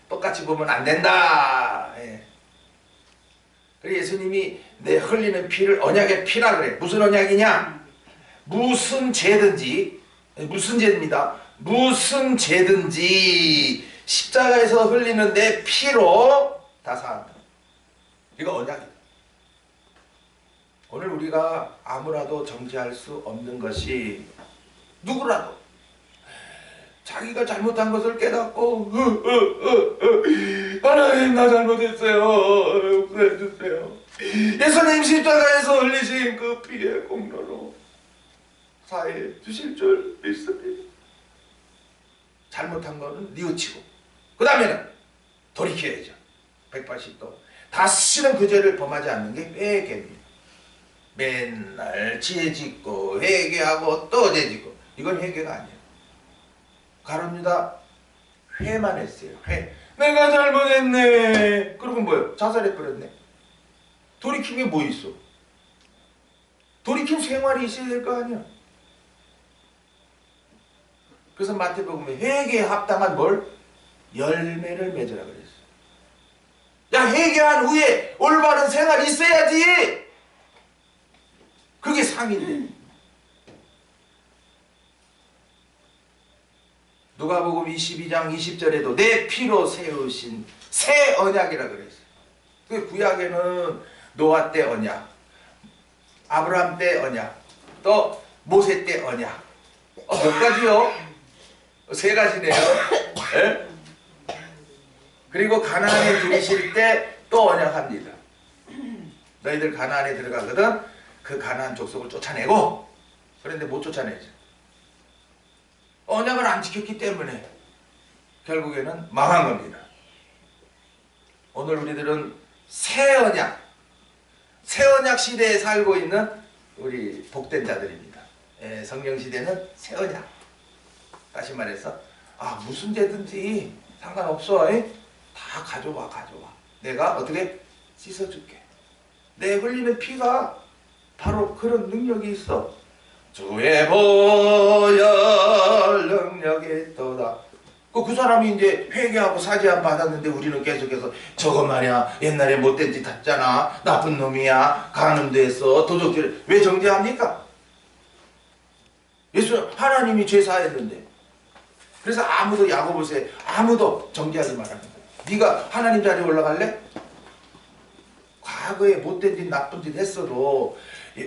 똑같이 보면 안 된다. 그래서 예수님이 내 흘리는 피를 언약의 피라 그래. 무슨 언약이냐? 무슨 죄든지, 무슨 죄입니다. 무슨 죄든지 십자가에서 흘리는 내 피로 다 사한다. 이거 언약이다. 오늘 우리가 아무라도 정죄할 수 없는 것이 누구라도 자기가 잘못한 것을 깨닫고 하나님 나 잘못했어요. 용서해 주세요. 예수님 십자가에서 흘리신 그 피의 공로로 사해 주실 줄 믿습니다. 잘못한 거는 뉘우치고 그 다음에는 돌이켜야죠. 180도. 다시는 그 죄를 범하지 않는 게 회개입니다. 맨날 죄 짓고 회개하고 또 죄 짓고 이건 회개가 아니에요. 가룟유다 회만 했어요. 회. 내가 잘못했네. 그러고 뭐예요? 자살해버렸네. 돌이킴이 뭐 있어? 돌이킴 생활이 있어야 될 거 아니야. 그래서 마태복음에 회개에 합당한 뭘? 열매를 맺으라 그랬어. 야, 회개한 후에 올바른 생활이 있어야지. 그게 상인데. 누가복음 22장 20절에도 내 피로 세우신 새 언약이라 그랬어요. 그 구약에는 노아 때 언약, 아브라함 때 언약, 또 모세 때 언약. 몇 가지요? 세 가지네요. 네? 그리고 가나안에 들이실 때 또 언약합니다. 너희들 가나안에 들어가거든 그 가나안 족속을 쫓아내고, 그런데 못 쫓아내죠. 언약을 안 지켰기 때문에 결국에는 망한 겁니다. 오늘 우리들은 새 언약 시대에 살고 있는 우리 복된 자들입니다. 성령 시대는 새 언약. 다시 말해서 무슨 죄든지 상관없어. 다 가져와. 내가 어떻게 씻어줄게. 내 흘리는 피가 바로 그런 능력이 있어. 주의 보혈 능력이 있도다. 그 사람이 이제 회개하고 사죄함 받았는데 우리는 계속해서 저거 말이야 옛날에 못된 짓 했잖아, 나쁜 놈이야, 간음도 했어, 도적질. 왜 정죄합니까? 예수 하나님이 죄 사했는데. 그래서 아무도 야고보서에 아무도 정죄하지 말라는 거야. 네가 하나님 자리에 올라갈래? 과거에 못된 짓 나쁜 짓 했어도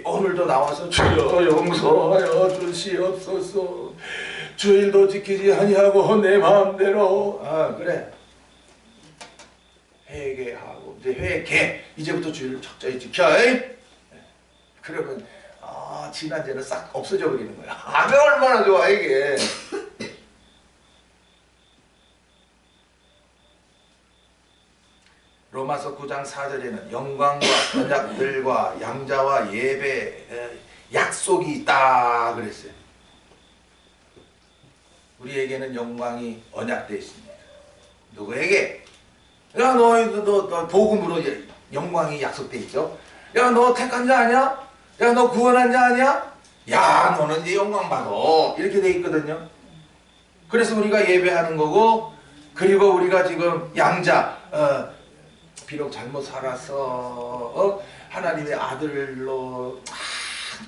오늘도 나와서 주여 용서하여 주시옵소서. 주일도 지키지 아니하고 내 마음대로. 그래. 회개하고 이제 회개. 이제부터 주일을 철저히 지켜. 그러면 지난 죄는 싹 없어져 버리는 거야. 얼마나 좋아 이게. 로마서 9장 4절에는 영광과 언약들과 양자와 예배 약속이 있다 그랬어요. 우리에게는 영광이 언약되어 있습니다. 누구에게? 야, 너 복음으로 영광이 약속되어 있죠. 야, 너 택한 자 아니야? 야, 너 구원한 자 아니야? 야, 너는 이제 영광 받아. 이렇게 되어 있거든요. 그래서 우리가 예배하는 거고, 그리고 우리가 지금 양자 비록 잘못 살아서 하나님의 아들로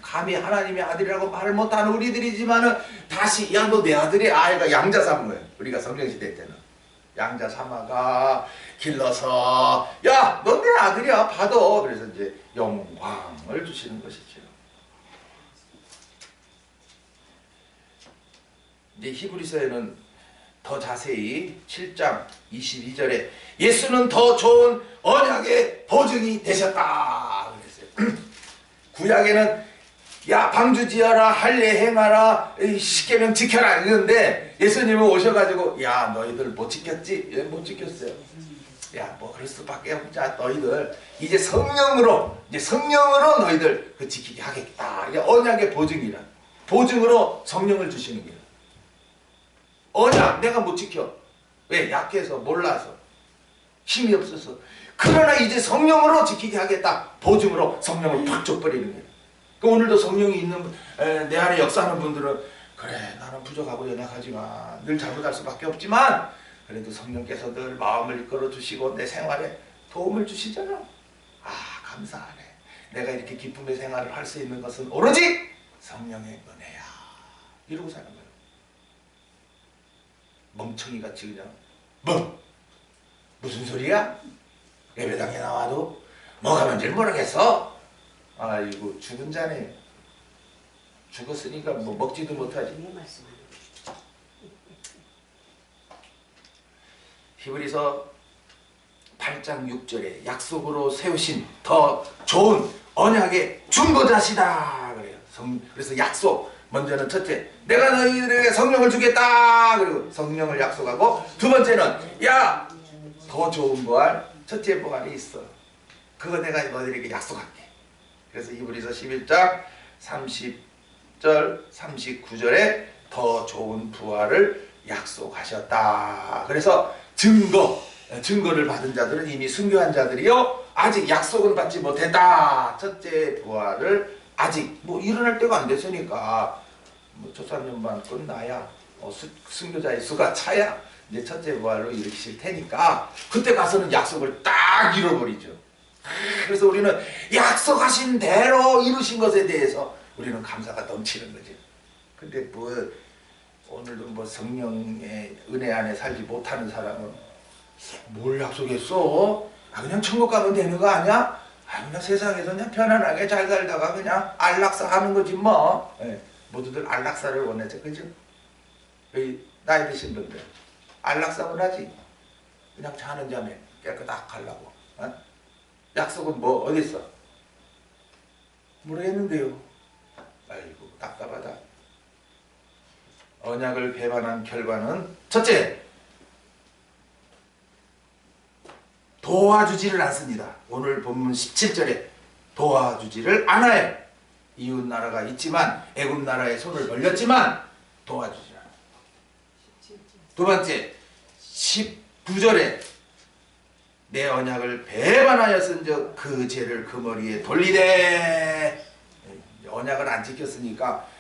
감히 하나님의 아들이라고 말을 못하는 우리들이지만은 다시 야, 너 내 아들이 아이가 양자 삼은 거예요. 우리가 성령시대 때는 양자 삼아가 길러서 야, 너 내 아들이야 받아. 그래서 이제 영광을 주시는 것이죠. 이제 히브리서에는 더 자세히 7장 22절에 예수는 더 좋은 언약의 보증이 되셨다 그랬어요. 구약에는 야, 방주 지어라, 할례 행하라, 십계명 지켜라 이러는데 예수님은 오셔가지고 야, 너희들 못 지켰지? 못 지켰어요. 야, 뭐 그럴 수밖에 없자. 너희들 이제 성령으로 너희들 그 지키게 하겠다. 이게 언약의 보증이라. 보증으로 성령을 주시는 거예요. 언약 내가 못 지켜. 왜? 약해서, 몰라서, 힘이 없어서. 그러나 이제 성령으로 지키게 하겠다. 보증으로 성령을 팍 줘버리는 거예요. 그 오늘도 성령이 있는 내 안에 역사하는 분들은 그래, 나는 부족하고 연약하지만 늘 잘못할 수밖에 없지만 그래도 성령께서 늘 마음을 이끌어 주시고 내 생활에 도움을 주시잖아. 감사하네. 내가 이렇게 기쁨의 생활을 할 수 있는 것은 오로지 성령의 은혜야. 이러고 사는 거예요. 멍청이같이 그냥 무슨 소리야? 예배당에 나와도 뭐가 뭔지를 모르겠어. 아이고, 죽은 자네. 죽었으니까 뭐 먹지도 못하지. 히브리서 8장 6절에 약속으로 세우신 더 좋은 언약의 중보자시다 그래요. 그래서 약속 먼저는 첫째, 내가 너희들에게 성령을 주겠다. 그리고 성령을 약속하고, 두 번째는 야, 더 좋은 부활, 첫째 부활이 있어. 그거 내가 너희들에게 약속할게. 그래서 히브리서 11장 30절 39절에 더 좋은 부활을 약속하셨다. 그래서 증거를 받은 자들은 이미 순교한 자들이요 아직 약속은 받지 못했다. 첫째 부활을 아직 뭐 일어날 때가 안 됐으니까 뭐 조산연반 끝나야 순교자의 수가 차야 이제 첫째 부활로 일으키실 테니까 그때 가서는 약속을 딱 잃어버리죠. 그래서 우리는 약속하신 대로 이루신 것에 대해서 우리는 감사가 넘치는 거죠. 근데 뭐 오늘도 뭐 성령의 은혜 안에 살지 못하는 사람은 뭘 약속했어? 그냥 천국 가면 되는 거 아니야? 그냥 세상에서 그냥 편안하게 잘 살다가 그냥 안락사 하는 거지 뭐. 네, 모두들 안락사를 원하죠, 그죠? 여기 나이 드신 분들 안락사 원하지? 그냥 자는 잠에 깨끗하게 가려고. 어? 약속은 뭐 어디 있어? 모르겠는데요. 아이고 답답하다. 언약을 배반한 결과는 첫째, 도와주지를 않습니다. 오늘 본문 17절에 도와주지를 않아요. 이웃 나라가 있지만 애굽 나라에 손을 벌렸지만 도와주지 않아요. 두 번째, 19절에 내 언약을 배반하였은즉 그 죄를 그 머리에 돌리되. 언약을 안 지켰으니까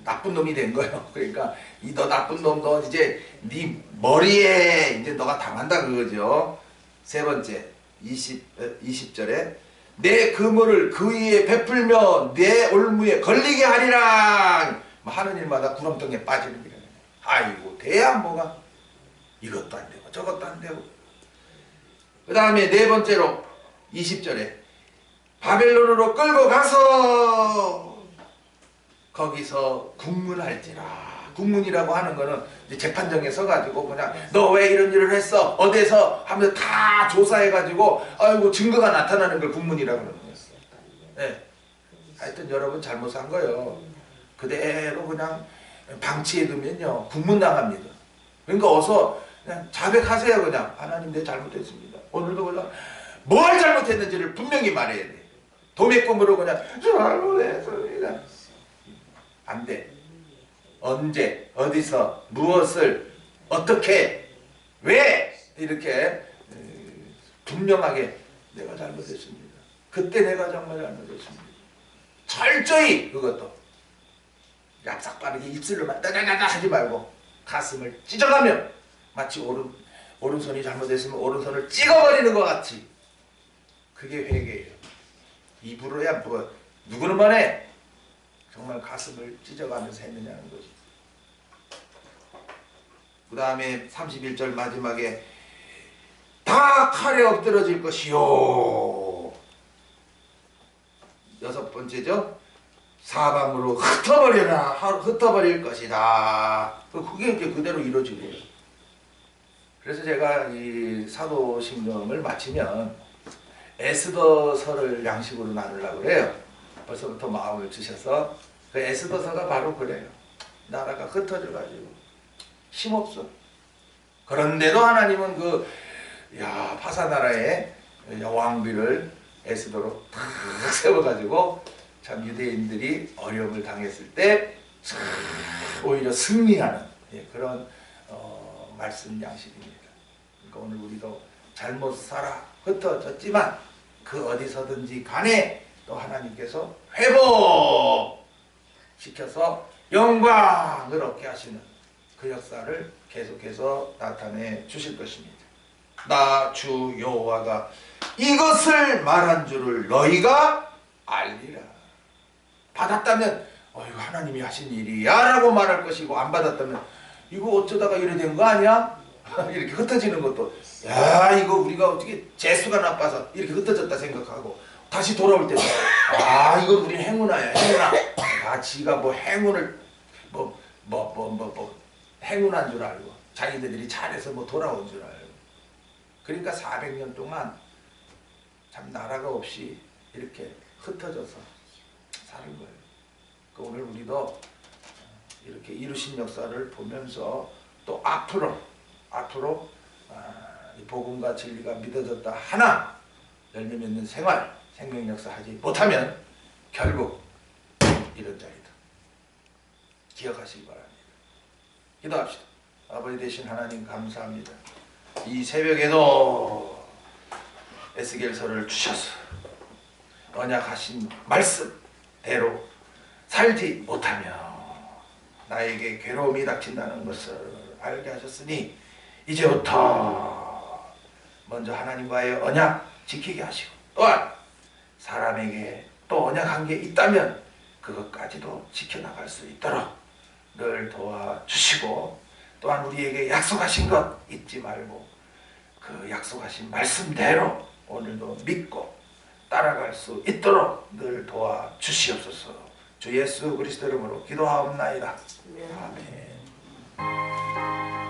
나쁜 놈이 된 거예요. 그러니까 이 너 나쁜 놈 너 이제 네 머리에 이제 너가 당한다 그거죠. 세 번째 20절에 내 그물을 그 위에 베풀며 내 올무에 걸리게 하리라. 하는 일마다 구렁텅이에 빠지는 거예요. 아이고 돼야 뭐가 이것도 안 되고 저것도 안 되고. 그 다음에 네 번째로 20절에 바벨론으로 끌고 가서 거기서 국문할지라. 국문이라고 하는 거는 이제 재판정에 서가지고 그냥 너 왜 이런 일을 했어? 어디서? 하면서 다 조사해가지고 아이고 증거가 나타나는 걸 국문이라고 그러는 거였어요. 네. 하여튼 여러분 잘못한 거예요. 그대로 그냥 방치해두면요 국문당합니다. 그러니까 어서 그냥 자백하세요. 그냥 하나님 내 잘못했습니다. 오늘도 그냥 뭘 잘못했는지를 분명히 말해야 돼. 도매꿈으로 그냥 잘못했습니다. 안 돼. 언제, 어디서, 무엇을, 어떻게, 왜 이렇게 분명하게 내가 잘못했습니다. 그때 내가 정말 잘못했습니다. 철저히 그것도 얍삭빠르게 입술로만 따다다다 하지 말고 가슴을 찢어가며 마치 오른손이 잘못했으면 오른손을 찍어버리는 것 같이. 그게 회개예요. 입으로야 뭐 누구는 말해 정말 가슴을 찢어가면서 했느냐는 거지. 그 다음에 31절 마지막에 다 칼에 엎드러질 것이요. 여섯 번째죠. 사방으로 흩어버릴 것이다. 그게 이제 그대로 이루어지고요. 그래서 제가 이 사도신경을 마치면 에스더서를 양식으로 나누려고 그래요. 벌써부터 마음을 주셔서 그 에스더서가 바로 그래요. 나라가 흩어져가지고 힘없어. 그런데도 하나님은 그 파사나라의 왕비를 에스더로 탁 세워가지고 참 유대인들이 어려움을 당했을 때 오히려 승리하는 그런 말씀 양식입니다. 그러니까 오늘 우리도 잘못 살아 흩어졌지만 그 어디서든지 간에 또 하나님께서 회복시켜서 영광을 얻게 하시는 그 역사를 계속해서 나타내 주실 것입니다. 나 주 여호와가 이것을 말한 줄을 너희가 알리라. 받았다면 이거 하나님이 하신 일이야 라고 말할 것이고, 안 받았다면 이거 어쩌다가 이래 된 거 아니야? 이렇게 흩어지는 것도 이거 우리가 어떻게 재수가 나빠서 이렇게 흩어졌다 생각하고 다시 돌아올 때는 이거 우리 행운아야 행운아. 지가 뭐 행운을 행운한 줄 알고 자기네들이 잘해서 뭐 돌아온 줄 알고 그러니까 400년 동안 참 나라가 없이 이렇게 흩어져서 사는 거예요. 그러니까 오늘 우리도 이렇게 이루신 역사를 보면서 또 앞으로 이 복음과 진리가 믿어졌다 하나 열매 맺는 생활, 생명 역사 하지 못하면 결국 이런 자리다. 기억하시기 바랍니다. 기도합시다. 아버지 되신 하나님 감사합니다. 이 새벽에도 에스겔서를 주셔서 언약하신 말씀대로 살지 못하며 나에게 괴로움이 닥친다는 것을 알게 하셨으니 이제부터 먼저 하나님과의 언약 지키게 하시고 또한 사람에게 또 언약한 게 있다면 그것까지도 지켜나갈 수 있도록 늘 도와주시고 또한 우리에게 약속하신 것 잊지 말고 그 약속하신 말씀대로 오늘도 믿고 따라갈 수 있도록 늘 도와주시옵소서. 주 예수 그리스도 이름으로 기도하옵나이다. 아멘.